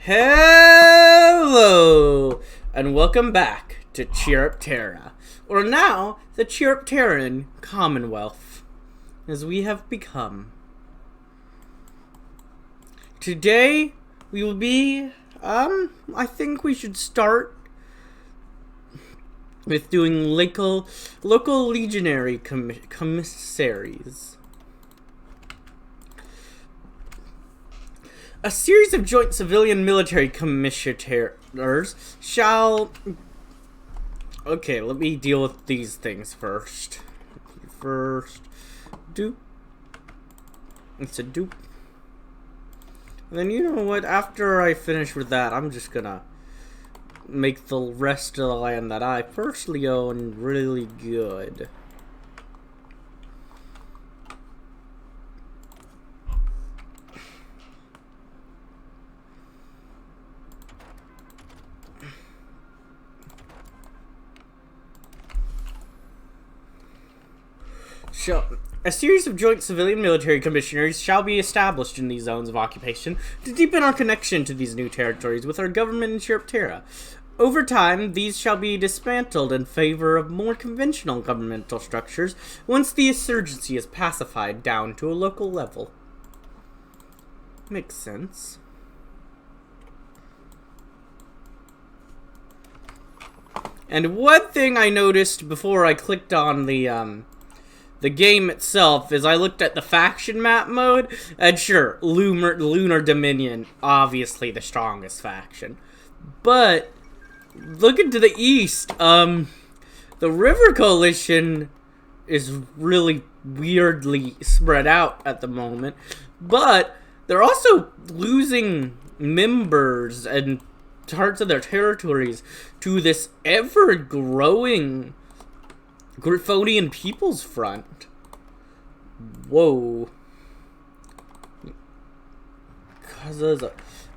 Hello, and welcome back to Chiropterra, or now the Chiropteran Commonwealth, as we have become. Today, we will be, I think we should start with doing local legionary commissaries. A series of joint civilian military commissioners shall... Okay, let me deal with these things first. Dupe. It's a dupe. And then you know what, after I finish with that, I'm just gonna make the rest of the land that I personally own really good. A series of joint civilian military commissioners shall be established in these zones of occupation to deepen our connection to these new territories with our government in Chiropterra. Over time, these shall be dismantled in favor of more conventional governmental structures once the insurgency is pacified down to a local level. Makes sense. And one thing I noticed before I clicked on the game itself is I looked at the faction map mode, and sure, Lunar Dominion, obviously the strongest faction. But, looking to the east, the River Coalition is really weirdly spread out at the moment. But, they're also losing members and parts of their territories to this ever-growing Griffonian People's Front. Whoa.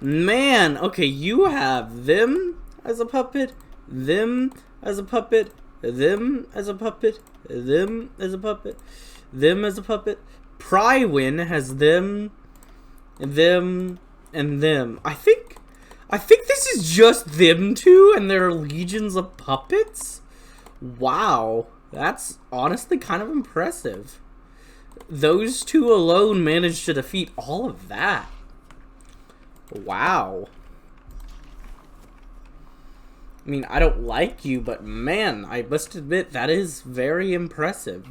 Man, okay, you have them as a puppet, them as a puppet, them as a puppet, them as a puppet, them as a puppet. Prywin has them, and them. I think this is just them two and their legions of puppets? Wow. That's honestly kind of impressive. Those two alone managed to defeat all of that. Wow. I mean, I don't like you, but man, I must admit, that is very impressive.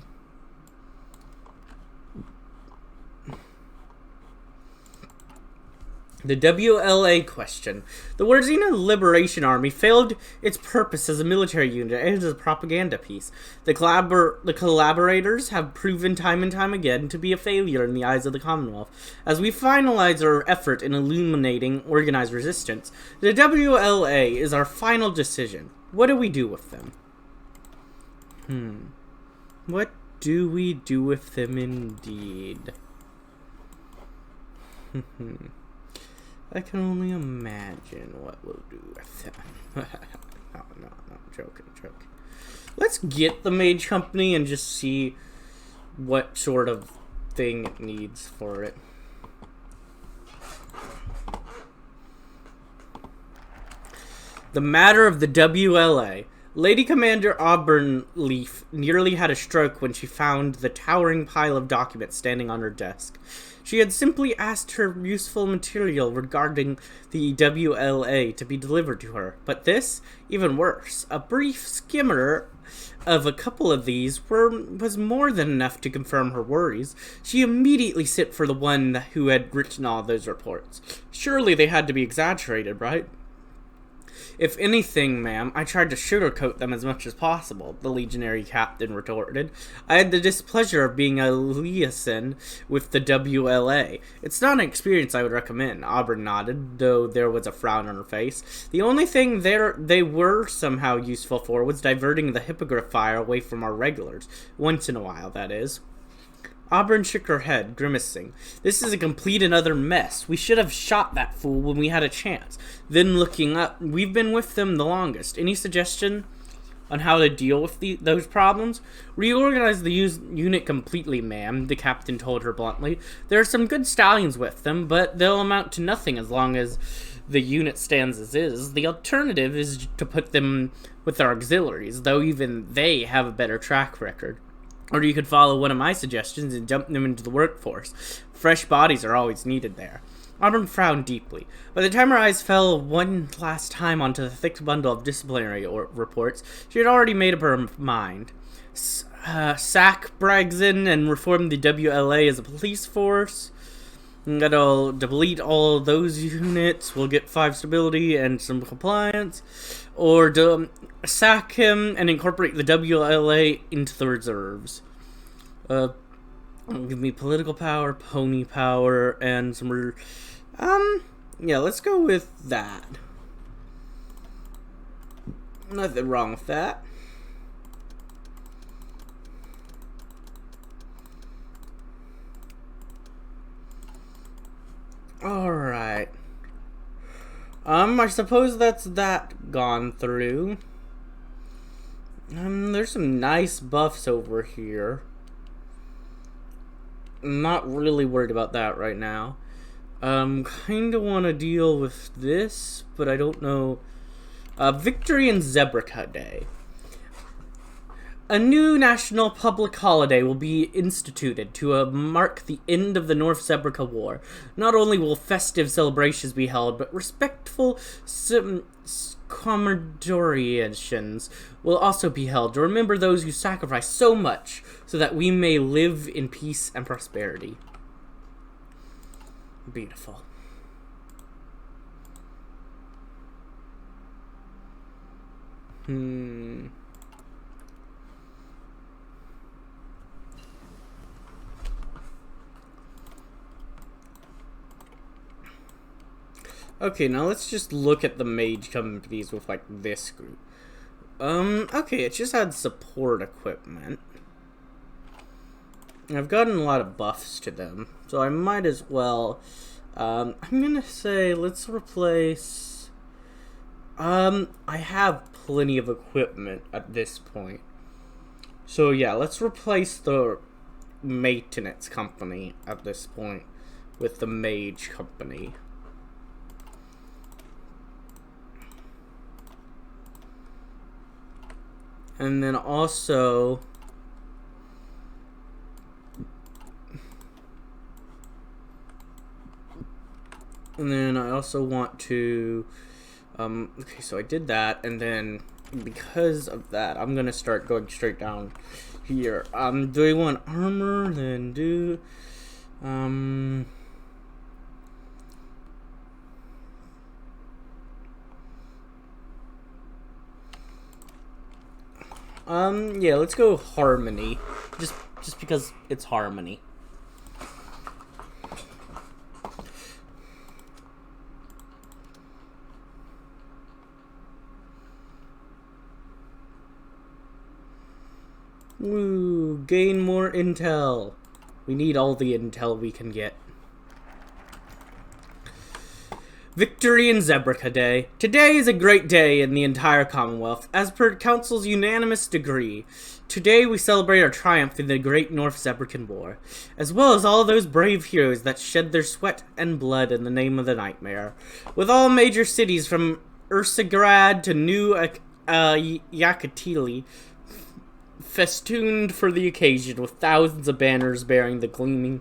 The WLA question. The Warzina Liberation Army failed its purpose as a military unit and as a propaganda piece. The collaborators have proven time and time again to be a failure in the eyes of the Commonwealth. As we finalize our effort in illuminating organized resistance, the WLA is our final decision. What do we do with them? What do we do with them indeed? I can only imagine what we'll do with them. No, joking. Let's get the Mage Company and just see what sort of thing it needs for it. The matter of the WLA. Lady Commander Auburnleaf nearly had a stroke when she found the towering pile of documents standing on her desk. She had simply asked her useful material regarding the WLA to be delivered to her, but this, even worse, a brief skimmer of a couple of these was more than enough to confirm her worries. She immediately sent for the one who had written all those reports. Surely they had to be exaggerated, right? If anything, ma'am, I tried to sugarcoat them as much as possible, the legionary captain retorted. I had the displeasure of being a liaison with the WLA. It's not an experience I would recommend, Auburn nodded, though there was a frown on her face. The only thing they were somehow useful for was diverting the hippogriff fire away from our regulars. Once in a while, that is. Auburn shook her head, grimacing. This is a complete and utter mess. We should have shot that fool when we had a chance. Then looking up, we've been with them the longest. Any suggestion? on how to deal with those problems. Reorganize the unit completely, ma'am, the captain told her bluntly. There are some good stallions with them, but they'll amount to nothing as long as the unit stands as is. The alternative is to put them with our auxiliaries, though even they have a better track record. Or you could follow one of my suggestions and jump them into the workforce. Fresh bodies are always needed there. Auburn frowned deeply. By the time her eyes fell one last time onto the thick bundle of disciplinary reports, she had already made up her mind. Sack Bragson and reform the WLA as a police force. That'll delete all those units. We'll get 5 stability and some compliance. Or sack him and incorporate the WLA into the reserves. Give me political power, pony power, and some... yeah, let's go with that. Nothing wrong with that. Alright. I suppose that's that gone through. There's some nice buffs over here. I'm not really worried about that right now. Kinda want to deal with this, but I don't know. Victory in Zebrica Day. A new national public holiday will be instituted to mark the end of the North Zebrica War. Not only will festive celebrations be held, but respectful commemorations will also be held to remember those who sacrificed so much so that we may live in peace and prosperity. Beautiful. Okay, now let's just look at the mage companies with, like, this group. Okay, it just had support equipment. I've gotten a lot of buffs to them, so I might as well, I'm gonna say, let's replace, I have plenty of equipment at this point. So yeah, let's replace the maintenance company at this point with the mage company. And then also, I also want to, okay, so I did that, and then because of that, I'm gonna start going straight down here. Do I want armor? Then do, yeah, let's go harmony. Just because it's harmony. Woo, gain more intel. We need all the intel we can get. Victory in Zebrica Day. Today is a great day in the entire Commonwealth, as per Council's unanimous decree. Today we celebrate our triumph in the Great North Zebrican War, as well as all those brave heroes that shed their sweat and blood in the name of the Nightmare. With all major cities from Ursagrad to New Yakatili festooned for the occasion with thousands of banners bearing the gleaming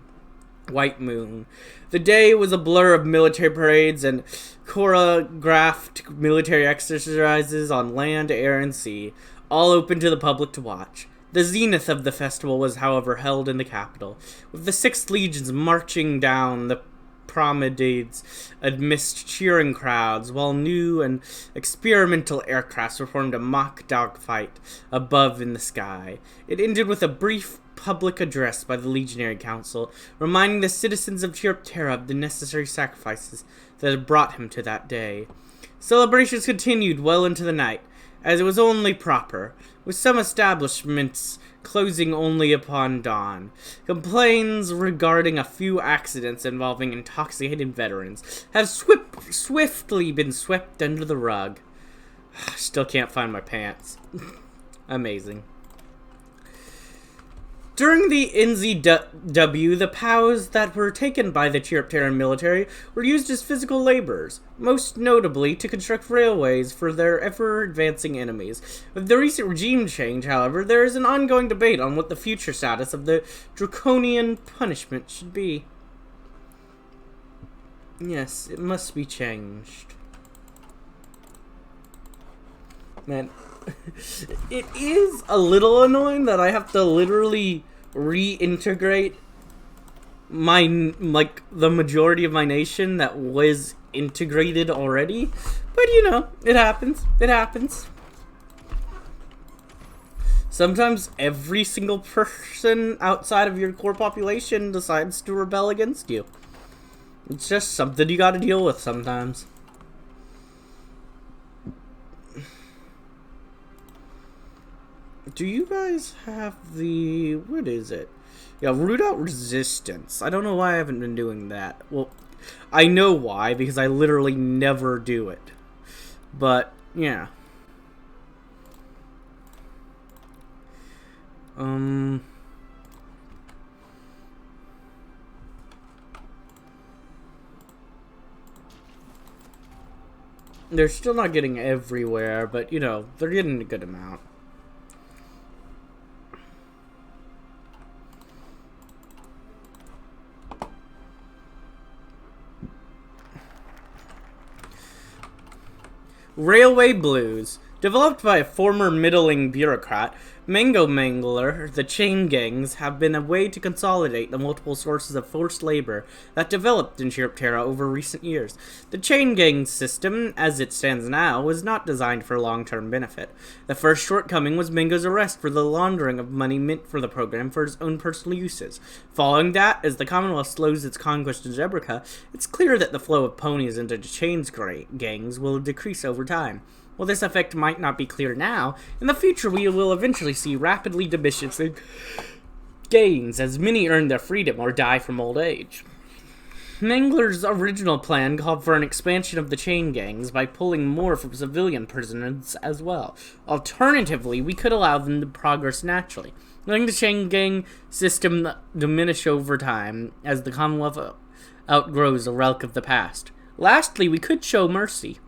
white moon. The day was a blur of military parades and choreographed military exercises on land, air, and sea, all open to the public to watch. The zenith of the festival was, however, held in the capital, with the 6th Legions marching down the promenades amidst cheering crowds, while new and experimental aircrafts performed a mock dogfight above in the sky. It ended with a brief public address by the Legionary Council, reminding the citizens of Chiropterra of the necessary sacrifices that had brought him to that day. Celebrations continued well into the night, as it was only proper, with some establishments closing only upon dawn. Complaints regarding a few accidents involving intoxicated veterans have swiftly been swept under the rug. Still can't find my pants. Amazing. During the NZW, the POWs that were taken by the Chiropterra military were used as physical laborers, most notably to construct railways for their ever-advancing enemies. With the recent regime change, however, there is an ongoing debate on what the future status of the draconian punishment should be. Yes, it must be changed. Man, it is a little annoying that I have to literally reintegrate the majority of my nation that was integrated already. But you know, it happens. It happens. Sometimes every single person outside of your core population decides to rebel against you. It's just something you gotta deal with sometimes. Do you guys have the... what is it? Yeah, root out resistance. I don't know why I haven't been doing that. Well, I know why, because I literally never do it. But, yeah. They're still not getting everywhere, but, you know, they're getting a good amount. Railway Blues. Developed by a former middling bureaucrat, Mango Mangler, the chain gangs have been a way to consolidate the multiple sources of forced labor that developed in Chiropterra over recent years. The chain gang system, as it stands now, was not designed for long-term benefit. The first shortcoming was Mango's arrest for the laundering of money meant for the program for his own personal uses. Following that, as the Commonwealth slows its conquest of Zebrica, it's clear that the flow of ponies into the chain gangs will decrease over time. While this effect might not be clear now, in the future we will eventually see rapidly diminishing gains as many earn their freedom or die from old age. Mangler's original plan called for an expansion of the chain gangs by pulling more from civilian prisoners as well. Alternatively, we could allow them to progress naturally, letting the chain gang system diminish over time as the Commonwealth outgrows a relic of the past. Lastly, we could show mercy.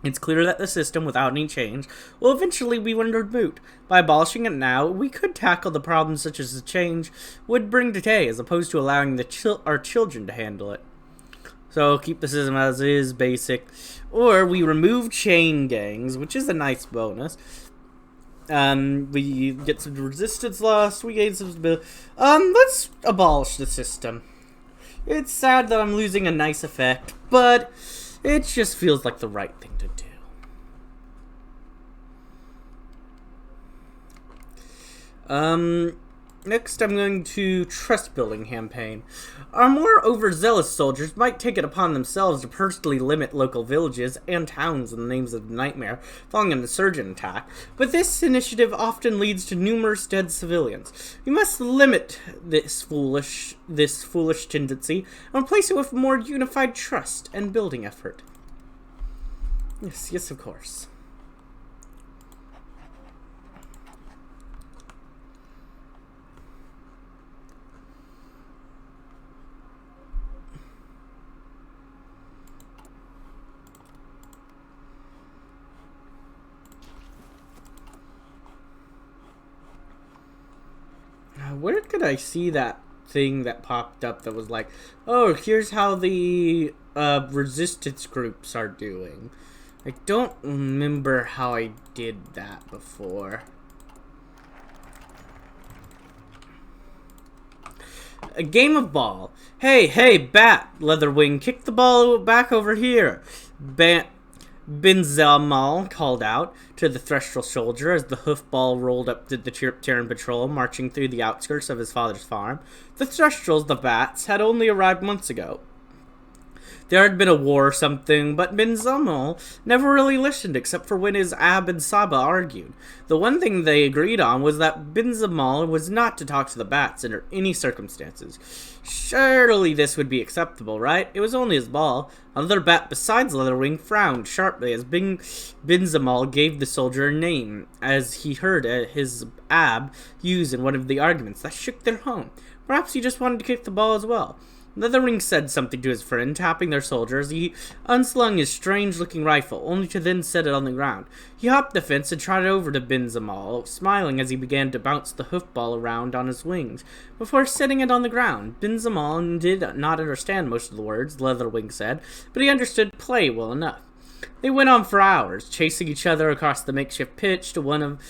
It's clear that the system, without any change, will eventually be rendered moot. By abolishing it now, we could tackle the problems such as the change would bring today, as opposed to allowing our children to handle it. So, keep the system as is, basic. Or, we remove chain gangs, which is a nice bonus. We get some resistance loss, we gain some stability. Let's abolish the system. It's sad that I'm losing a nice effect, but it just feels like the right thing to do. Next I'm going to trust building campaign. Our more overzealous soldiers might take it upon themselves to personally limit local villages and towns in the names of Nightmare following an insurgent attack, but this initiative often leads to numerous dead civilians. We must limit this foolish tendency and replace it with a more unified trust and building effort. Yes, of course. Where could I see that thing that popped up that was like, oh, here's how the resistance groups are doing? I don't remember how I did that before. A game of ball. Hey, Bat, Leatherwing, kick the ball back over here. Benzamal called out to the Threstrel soldier as the hoofball rolled up to the Chiropteran patrol marching through the outskirts of his father's farm. The Threstrels, the Bats, had only arrived months ago. There had been a war or something, but Ben Zamal never really listened except for when his Ab and Saba argued. The one thing they agreed on was that Ben Zamal was not to talk to the bats under any circumstances. Surely this would be acceptable, right? It was only his ball. Another bat besides Leatherwing frowned sharply as Ben Zamal gave the soldier a name, as he heard his Ab used in one of the arguments that shook their home. Perhaps he just wanted to kick the ball as well. Leatherwing said something to his friend, tapping their shoulder as he unslung his strange-looking rifle, only to then set it on the ground. He hopped the fence and trotted over to Ben Zamal, smiling as he began to bounce the hoofball around on his wings, before setting it on the ground. Ben Zamal did not understand most of the words, Leatherwing said, but he understood play well enough. They went on for hours, chasing each other across the makeshift pitch to one of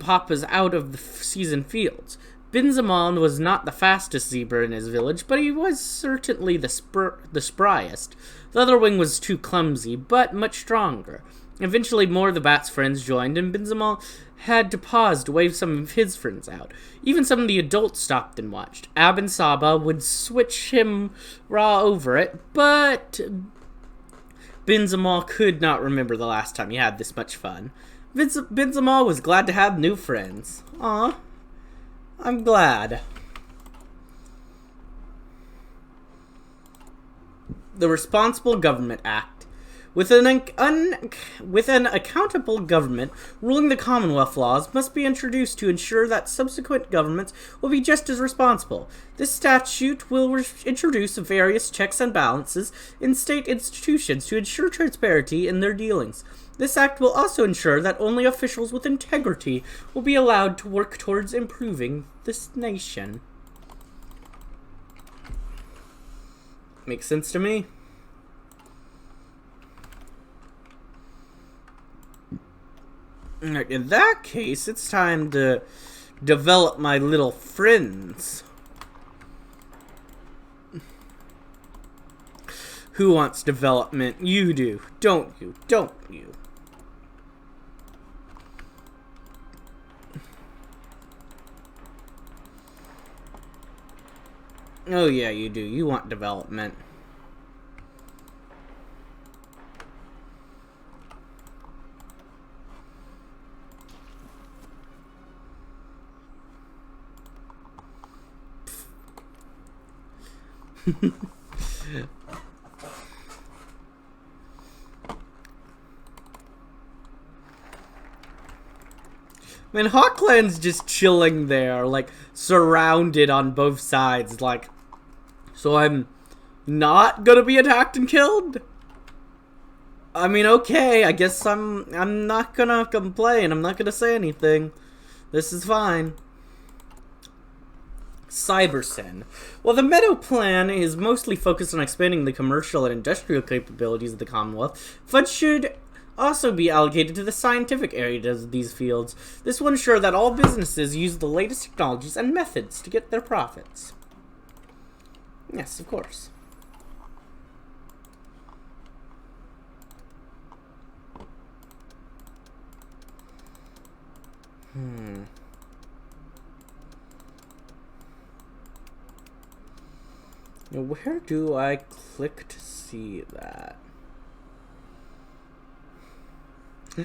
Papa's out-of-the-season fields. Ben Zamal was not the fastest zebra in his village, but he was certainly the spryest. Leatherwing was too clumsy, but much stronger. Eventually, more of the bat's friends joined, and Ben Zamal had to pause to wave some of his friends out. Even some of the adults stopped and watched. Ab and Saba would switch him raw over it, but Ben Zamal could not remember the last time he had this much fun. Ben Zamal was glad to have new friends. Aw. I'm glad. The Responsible Government Act. With an accountable government, ruling the Commonwealth laws must be introduced to ensure that subsequent governments will be just as responsible. This statute will introduce various checks and balances in state institutions to ensure transparency in their dealings. This act will also ensure that only officials with integrity will be allowed to work towards improving this nation. Makes sense to me. In that case, it's time to develop my little friends. Who wants development? You do. Don't you? Don't you? Oh yeah, you do. You want development. I mean, Hawkland's just chilling there, like, surrounded on both sides, like, so I'm not gonna be attacked and killed? I mean, okay, I guess I'm not gonna complain, I'm not gonna say anything. This is fine. Cybersyn. Well, the Meadow Plan is mostly focused on expanding the commercial and industrial capabilities of the Commonwealth. Funds should also be allocated to the scientific areas of these fields. This will ensure that all businesses use the latest technologies and methods to get their profits. Yes, of course. Now, where do I click to see that? I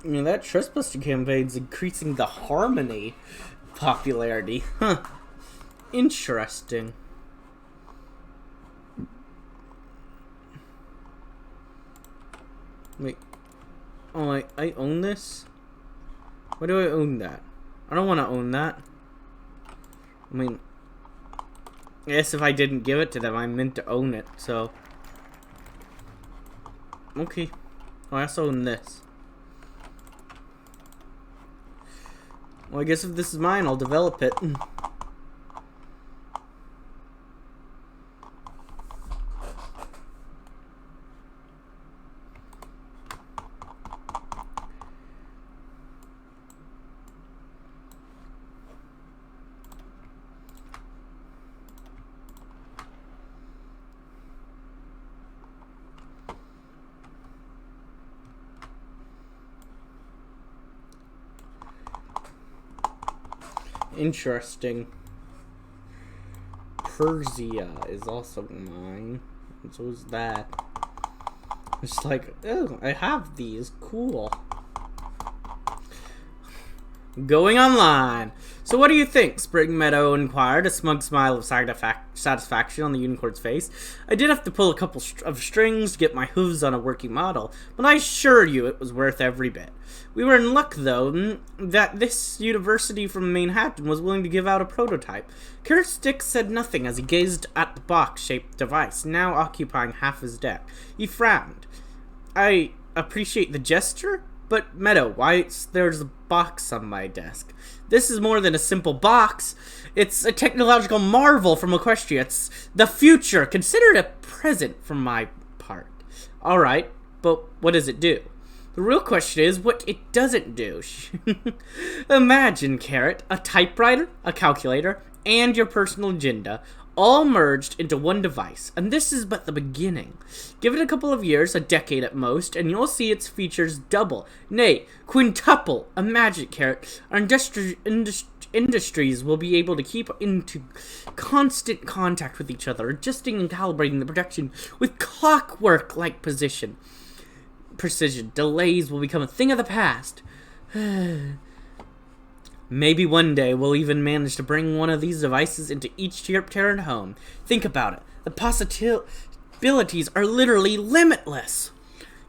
mean, that trust-busting campaign's increasing the Harmony popularity. Huh. Interesting. Wait. Oh, I own this? Why do I own that? I don't want to own that. I mean, I guess if I didn't give it to them, I meant to own it, so. Okay. Oh, I also own this. Well, I guess if this is mine, I'll develop it. Interesting. Persia is also mine. And so is that. It's like, oh, I have these. Cool. Going online. So what do you think? Spring Meadow inquired, a smug smile of satisfaction on the unicorn's face. I did have to pull a couple of strings to get my hooves on a working model, but I assure you it was worth every bit. We were in luck, though, that this university from Manhattan was willing to give out a prototype. Kurt Stick said nothing as he gazed at the box-shaped device, now occupying half his deck. He frowned. I appreciate the gesture, but Meadow, why there's a box on my desk? This is more than a simple box. It's a technological marvel from Equestria. It's the future. Consider it a present from my part. Alright, but what does it do? The real question is what it doesn't do. Imagine, Carrot, a typewriter, a calculator, and your personal agenda, all merged into one device, and this is but the beginning. Give it a couple of years, a decade at most, and you'll see its features double, nay, quintuple. Imagine, Carrot, our industries will be able to keep into constant contact with each other, adjusting and calibrating the production with clockwork-like precision. Delays will become a thing of the past. Maybe one day we'll even manage to bring one of these devices into each Chiropterran home. Think about it. The possibilities are literally limitless.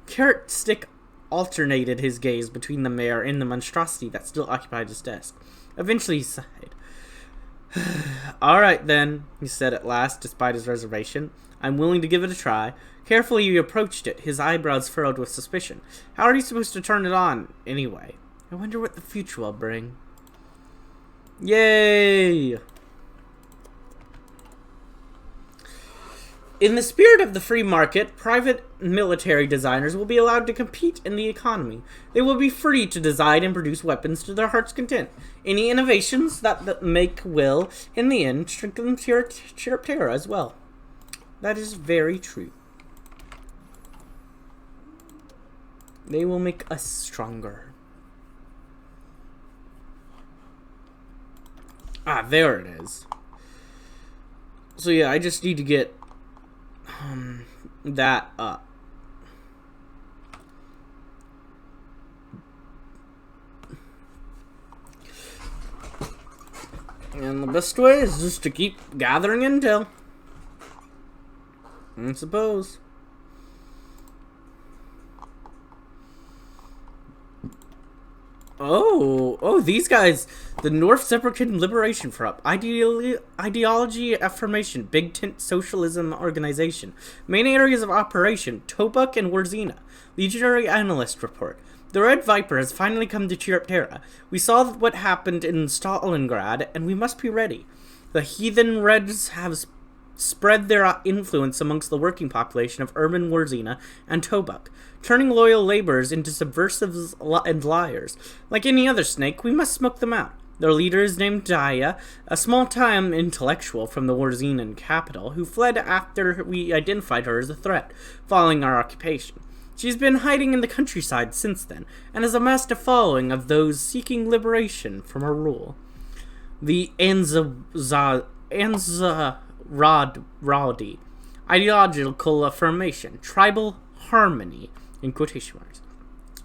Carrot Stick alternated his gaze between the mayor and the monstrosity that still occupied his desk. Eventually he sighed. Alright then, he said at last, despite his reservation. I'm willing to give it a try. Carefully he approached it, his eyebrows furrowed with suspicion. How are you supposed to turn it on, anyway? I wonder what the future will bring. Yay! In the spirit of the free market, private military designers will be allowed to compete in the economy. They will be free to design and produce weapons to their heart's content. Any innovations that make will, in the end, strengthen Chiropterra as well. That is very true. They will make us stronger. Ah, there it is. So yeah, I just need to get that up. And the best way is just to keep gathering intel. I suppose. Oh, these guys. The North Zebrican Liberation Front. Ideology Affirmation. Big Tent Socialism Organization. Main areas of operation. Tobuk and Warzina. Legionary Analyst Report. The Red Viper has finally come to Chiropterra. We saw what happened in Stalingrad, and we must be ready. The heathen Reds have spread their influence amongst the working population of urban Warzina and Tobuk, turning loyal laborers into subversives and liars. Like any other snake, we must smoke them out. Their leader is named Daya, a small-time intellectual from the Warzinan capital, who fled after we identified her as a threat, following our occupation. She's been hiding in the countryside since then, and has amassed a following of those seeking liberation from her rule. The Rowdy. Ideological affirmation. Tribal harmony. In quotation marks.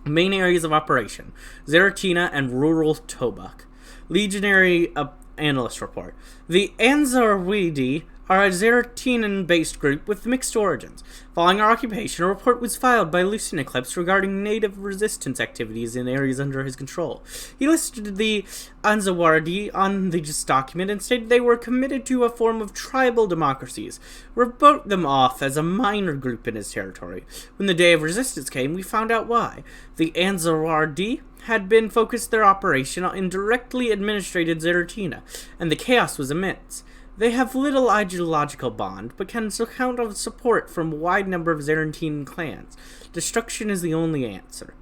Main areas of operation. Zeratina and rural Tobuk. Legionary Analyst Report. The Anzarwidi are a Zeratinan-based group with mixed origins. Following our occupation, a report was filed by Lucian Eclipse regarding native resistance activities in areas under his control. He listed the Anzawardi on this document and stated they were committed to a form of tribal democracies. We wrote them off as a minor group in his territory. When the day of resistance came, we found out why. The Anzawardi had been focused their operation on directly administrated Zeratina, and the chaos was immense. They have little ideological bond, but can count on support from a wide number of Zerantine clans. Destruction is the only answer.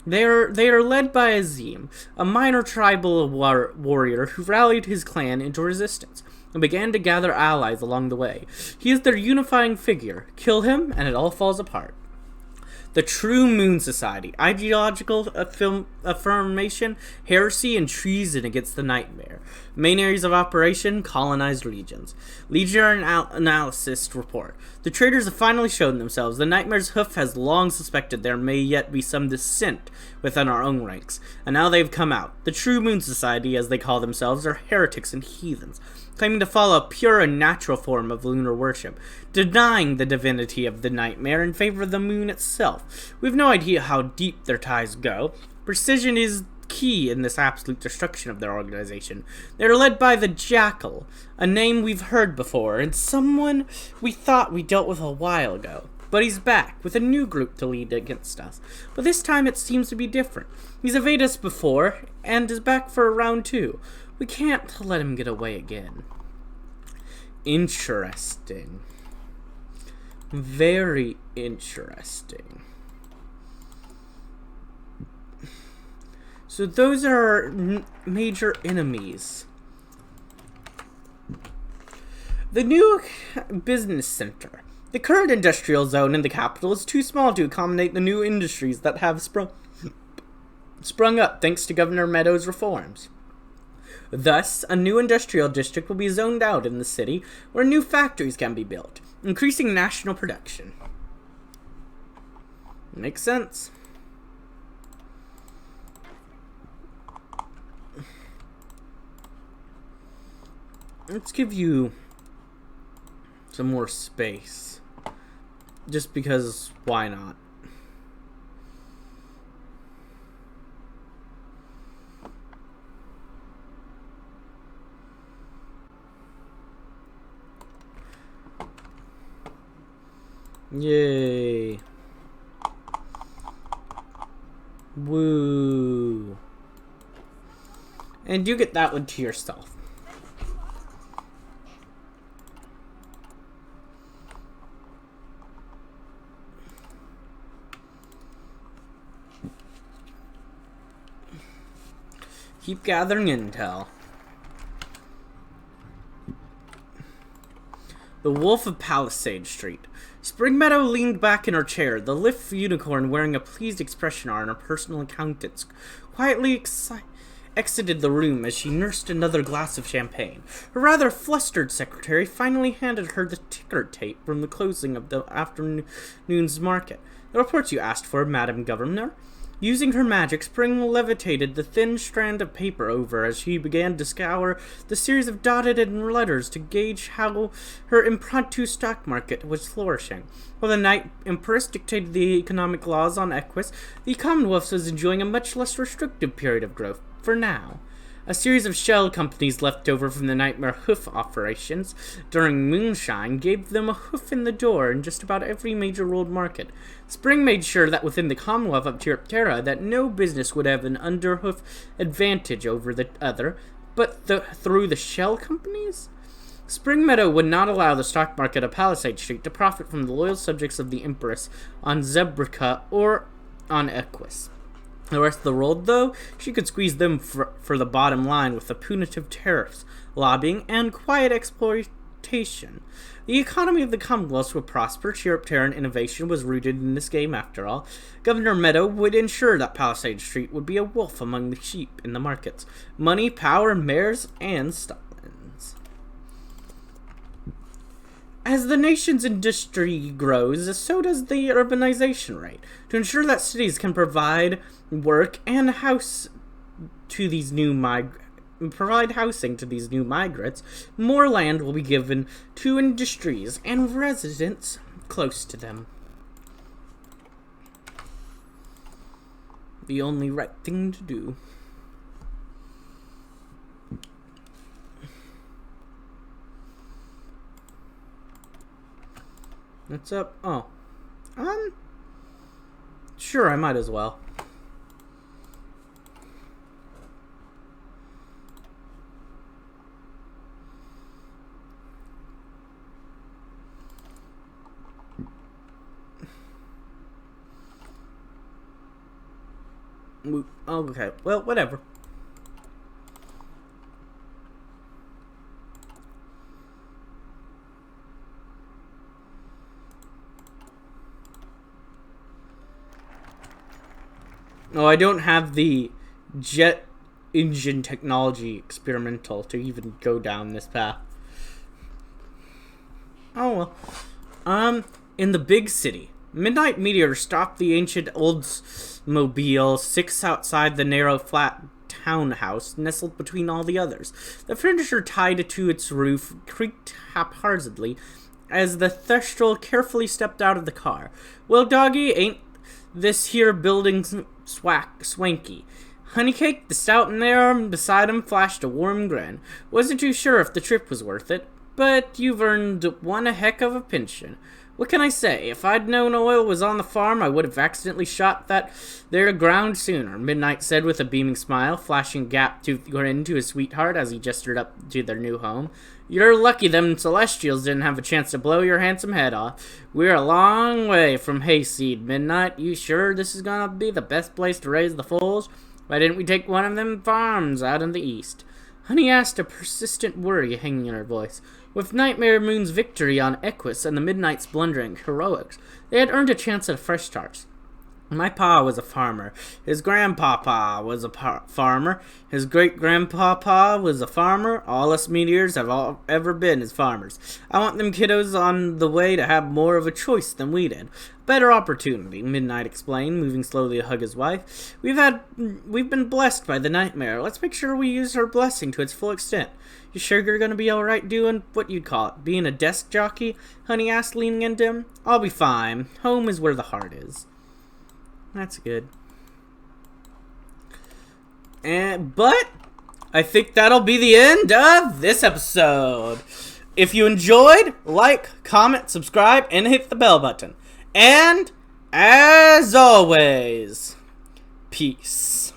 They are led by Azim, a minor tribal warrior who rallied his clan into resistance and began to gather allies along the way. He is their unifying figure. Kill him, and it all falls apart. The True Moon Society. Ideological affirmation, heresy, and treason against the Nightmare. Main areas of operation, colonized regions. Legion analysis report. The traitors have finally shown themselves. The Nightmare's hoof has long suspected there may yet be some dissent within our own ranks, and now they've come out. The True Moon Society, as they call themselves, are heretics and heathens, claiming to follow a pure and natural form of lunar worship, denying the divinity of the Nightmare in favor of the moon itself. We have no idea how deep their ties go. Precision is key in this absolute destruction of their organization. They are led by the Jackal, a name we've heard before, and someone we thought we dealt with a while ago. But he's back, with a new group to lead against us. But this time it seems to be different. He's evaded us before, and is back for round 2. We can't let him get away again. Interesting. Very interesting. So those are our major enemies. The new business center. The current industrial zone in the capital is too small to accommodate the new industries that have sprung up thanks to Governor Meadows' reforms. Thus, a new industrial district will be zoned out in the city where new factories can be built, increasing national production. Makes sense. Let's give you some more space. Just because, why not? Yay. Woo. And you get that one to yourself. Keep gathering intel. The Wolf of Palisade Street. Spring Meadow leaned back in her chair, the lithe unicorn wearing a pleased expression on her personal accountants, quietly exited the room as she nursed another glass of champagne. Her rather flustered secretary finally handed her the ticker tape from the closing of the afternoon's market. The reports you asked for, Madam Governor. Using her magic, Spring levitated the thin strand of paper over as she began to scour the series of dotted letters to gauge how her impromptu stock market was flourishing. While the Night Empress dictated the economic laws on Equus, the Commonwealth was enjoying a much less restrictive period of growth, for now. A series of shell companies left over from the Nightmare hoof operations during Moonshine gave them a hoof in the door in just about every major world market. Spring made sure that within the Commonwealth of Chiropterra that no business would have an underhoof advantage over the other, but through the shell companies? Spring Meadow would not allow the stock market of Palisade Street to profit from the loyal subjects of the Empress on Zebrica or on Equus. The rest of the world, though, she could squeeze them for the bottom line with the punitive tariffs, lobbying, and quiet exploitation. The economy of the Commonwealth would prosper. Chiropterran innovation was rooted in this game, after all. Governor Meadow would ensure that Palisade Street would be a wolf among the sheep in the markets. Money, power, mares, and stallings. As the nation's industry grows, so does the urbanization rate. To ensure that cities can provide work and housing to these new migrants, more land will be given to industries and residents close to them. The only right thing to do. What's up? Oh. Sure, I might as well. Okay, well, whatever. Oh, I don't have the jet engine technology experimental to even go down this path. Oh well. In the big city, Midnight Meteor stopped the ancient Oldsmobile 6 outside the narrow flat townhouse nestled between all the others. The furniture tied to its roof creaked haphazardly as the Thestral carefully stepped out of the car. Well, doggy, ain't this here building swanky? Honeycake, the stout mare beside him, flashed a warm grin. Wasn't too sure if the trip was worth it, but you've earned one a heck of a pension. What can I say? If I'd known oil was on the farm, I would have accidentally shot that there to ground sooner, Midnight said with a beaming smile, flashing a gap-toothed grin to his sweetheart as he gestured up to their new home. You're lucky them Celestials didn't have a chance to blow your handsome head off. We're a long way from hayseed, Midnight. You sure this is gonna be the best place to raise the foals? Why didn't we take one of them farms out in the east? Honey asked, a persistent worry hanging in her voice. With Nightmare Moon's victory on Equus and the Midnight's blundering heroics, they had earned a chance at a fresh start. My pa was a farmer. His grandpapa was a farmer. His great-grandpapa was a farmer. All us meteors have ever been as farmers. I want them kiddos on the way to have more of a choice than we did. Better opportunity, Midnight explained, moving slowly to hug his wife. We've been blessed by the Nightmare. Let's make sure we use her blessing to its full extent. You sure you're gonna be alright doing what you'd call it, being a desk jockey? Honey asked, leaning into him. I'll be fine. Home is where the heart is. That's good. But I think that'll be the end of this episode. If you enjoyed, like, comment, subscribe, and hit the bell button. And as always, peace.